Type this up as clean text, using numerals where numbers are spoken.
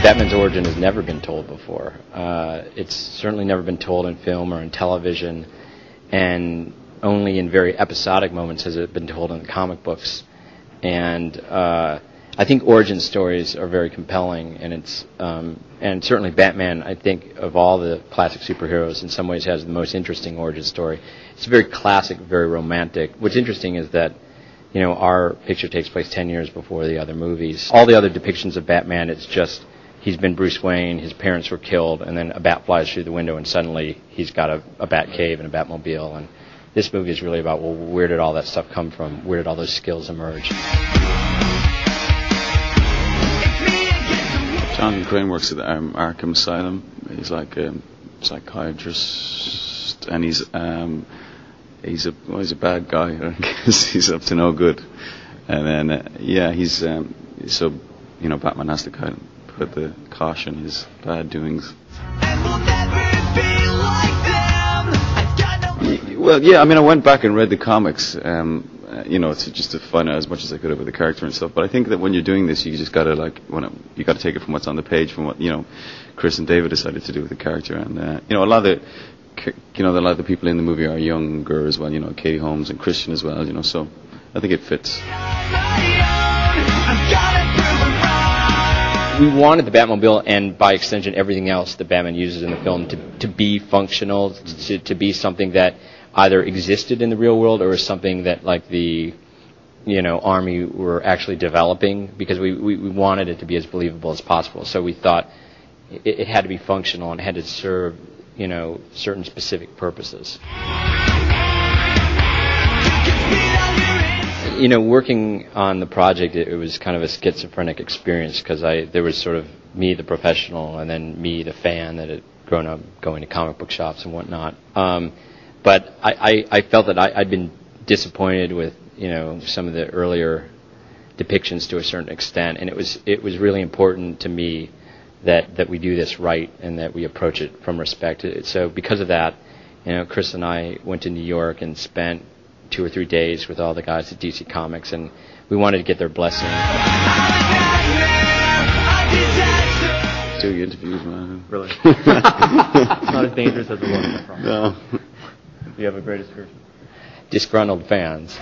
Batman's origin has never been told before. It's certainly never been told in film or in television, and only in very episodic moments has it been told in the comic books. And I think origin stories are very compelling, and and certainly Batman, I think, of all the classic superheroes, in some ways has the most interesting origin story. It's very classic, very romantic. What's interesting is that, our picture takes place 10 years before the other movies. All the other depictions of Batman, it's just he's been Bruce Wayne, his parents were killed, and then a bat flies through the window, and suddenly he's got a bat cave and a Batmobile. And this movie is really about, well, where did all that stuff come from? Where did all those skills emerge? John Crane works at Arkham Asylum. He's like a psychiatrist, and he's a bad guy. I guess he's up to no good. And then he's so Batman has to kind of put the caution his bad doings. Well, yeah, I mean, I went back and read the comics, just to find out as much as I could about the character and stuff. But I think that when you're doing this, you just gotta you gotta take it from what's on the page, from what Chris and David decided to do with the character, and a lot of the people in the movie are younger as well. Katie Holmes and Christian as well. So I think it fits. We wanted the Batmobile, and by extension everything else that Batman uses in the film, to be functional, to be something that either existed in the real world or was something that the Army were actually developing, because we wanted it to be as believable as possible. So we thought it had to be functional and it had to serve certain specific purposes. Working on the project, it was kind of a schizophrenic experience, because there was sort of me, the professional, and then me, the fan that had grown up going to comic book shops and whatnot. But I felt that I'd been disappointed with some of the earlier depictions to a certain extent, and it was really important to me that we do this right and that we approach it from respect. So because of that, Chris and I went to New York and spent 2 or 3 days with all the guys at DC Comics, and we wanted to get their blessing. Doing interviews, man. Really? It's not as dangerous as it looks, I promise. No. Do you have a great description? Disgruntled fans.